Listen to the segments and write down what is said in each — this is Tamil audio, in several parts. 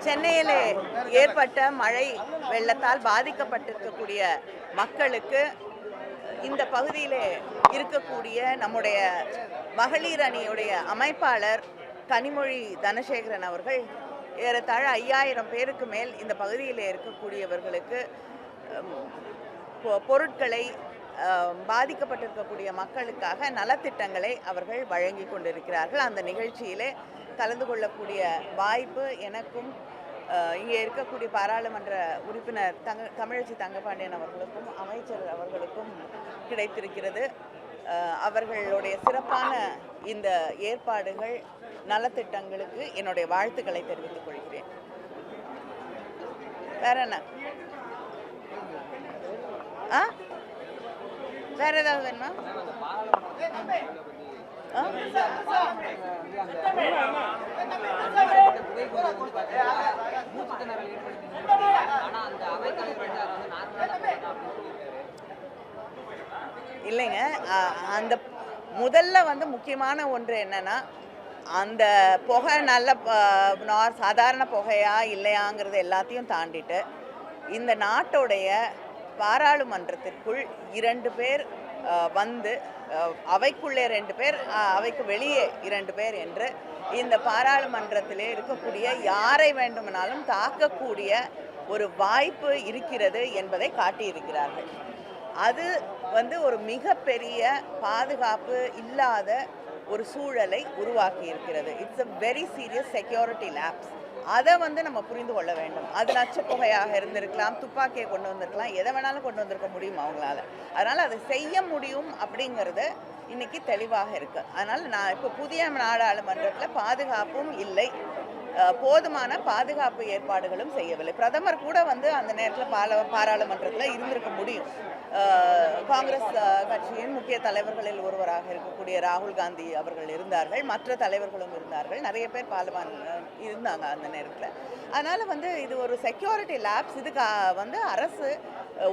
சென்னையில் ஏற்பட்ட மழை வெள்ளத்தால் பாதிக்கப்பட்டிருக்கக்கூடிய மக்களுக்கு இந்த பகுதியில் இருக்கக்கூடிய நம்முடைய மகளிர் அணியுடைய அமைப்பாளர் கனிமொழி தனசேகரன் அவர்கள் ஏறத்தாழ 5000 பேருக்கு மேல் இந்த பகுதியில் இருக்கக்கூடியவர்களுக்கு பொருட்களை பாதிக்கப்பட்டிருக்கக்கூடிய மக்களுக்காக நலத்திட்டங்களை அவர்கள் வழங்கி கொண்டிருக்கிறார்கள். அந்த நிகழ்ச்சியிலே கலந்து கொள்ளக்கூடிய வாய்ப்பு எனக்கும் இங்கே இருக்கக்கூடிய பாராளுமன்ற உறுப்பினர் தமிழச்சி தங்கபாண்டியன் அவர்களுக்கும் அமைச்சர் அவர்களுக்கும் கிடைத்திருக்கிறது. அவர்களுடைய சிறப்பான இந்த ஏற்பாடுகள் நலத்திட்டங்களுக்கு என்னுடைய வாழ்த்துக்களை தெரிவித்துக் கொள்கிறேன். வேற என்ன? வேற ஏதாவது வேணுமா? இல்லைங்க, அந்த முதல்ல முக்கியமான ஒன்று என்னன்னா, அந்த புகை நல்ல சாதாரண புகையா இல்லையாங்கிறது எல்லாத்தையும் தாண்டிட்டு இந்த நாட்டுடைய பாராளுமன்றத்திற்குள் 2 பேர் வந்து அவைக்குள்ளே 2 பேர், அவைக்கு வெளியே 2 பேர் என்று இந்த பாராளுமன்றத்திலே இருக்கக்கூடிய யாரை வேண்டுமானாலும் தாக்கக்கூடிய ஒரு வாய்ப்பு இருக்கிறது என்பதை காட்டியிருக்கிறார்கள். அது ஒரு மிகப்பெரிய பாதுகாப்பு இல்லாத ஒரு சூழலை உருவாக்கி இருக்கிறது. It's a very serious security lapse. அதை நம்ம புரிந்து கொள்ள வேண்டும். அது நச்சுப்புகையாக இருந்திருக்கலாம், துப்பாக்கியை கொண்டு வந்திருக்கலாம், எதை வேணாலும் கொண்டு வந்திருக்க முடியும் அவங்களால. அதனால் அதை செய்ய முடியும் அப்படிங்கிறது இன்னைக்கு தெளிவாக இருக்குது. அதனால் நான் இப்போ புதிய நாடாளுமன்றத்தில் பாதுகாப்பும் இல்லை, போதுமான பாதுகாப்பு ஏற்பாடுகளும் செய்யவில்லை. பிரதமர் கூட அந்த நேரத்தில் பாராளுமன்றத்தில் இருந்திருக்க முடியும். காங்கிரஸ் கட்சியின் முக்கிய தலைவர்களில் ஒருவராக இருக்கக்கூடிய ராகுல் காந்தி அவர்கள் இருந்தார்கள், மற்ற தலைவர்களும் இருந்தார்கள், நிறைய பேர் இருந்தாங்க அந்த நேரத்தில். அதனால் இது ஒரு செக்யூரிட்டி லேப்ஸ். இதுக்கு அரசு,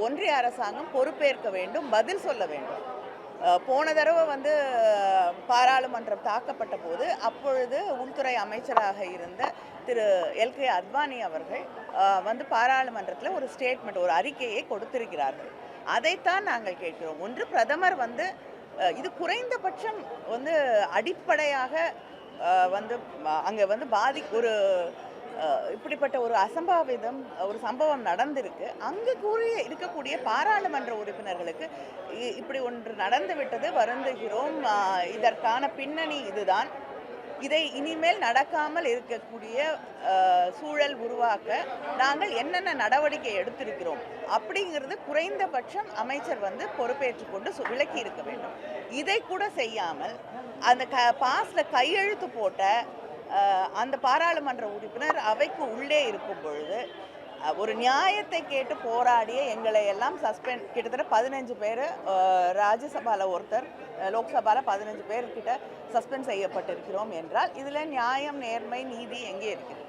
ஒன்றிய அரசாங்கம் பொறுப்பேற்க வேண்டும், பதில் சொல்ல வேண்டும். போன தடவை பாராளுமன்றம் தாக்கப்பட்ட போது அப்பொழுது உள்துறை அமைச்சராக இருந்த திரு எல்கே அத்வானி அவர்கள் பாராளுமன்றத்தில் ஒரு ஸ்டேட்மெண்ட், ஒரு அறிக்கையை கொடுத்திருக்கிறார்கள். அதைத்தான் நாங்கள் கேட்கிறோம். ஒன்று, பிரதமர் இது குறைந்தபட்சம் அடிப்படையாக அங்கே ஒரு இப்படிப்பட்ட ஒரு அசம்பாவிதம், ஒரு சம்பவம் நடந்திருக்கு. அங்கு இருக்கக்கூடிய பாராளுமன்ற உறுப்பினர்களுக்கு இப்படி ஒன்று நடந்து விட்டது, வருந்துகிறோம், இதற்கான பின்னணி இதுதான், இதை இனிமேல் நடக்காமல் இருக்கக்கூடிய சூழல் உருவாக்க நாங்கள் என்னென்ன நடவடிக்கை எடுத்திருக்கிறோம் அப்படிங்கிறது குறைந்தபட்சம் அமைச்சர் பொறுப்பேற்றுக்கொண்டு விளக்கி இருக்க வேண்டும். இதை கூட செய்யாமல் அந்த பாஸ்ல கையெழுத்து போட்ட அந்த பாராளுமன்ற உறுப்பினர் அவைக்கு உள்ளே இருக்கும் பொழுது ஒரு நியாயத்தை கேட்டு போராடிய எங்களை எல்லாம் சஸ்பெண்ட், கிட்டத்தட்ட 15 பேர், ராஜ்யசபாவில் ஒருத்தர், லோக்சபாவில் 15 பேர்கிட்ட சஸ்பெண்ட் செய்யப்பட்டிருக்கிறோம் என்றால் இதில் நியாயம், நேர்மை, நீதி எங்கே இருக்கிறது?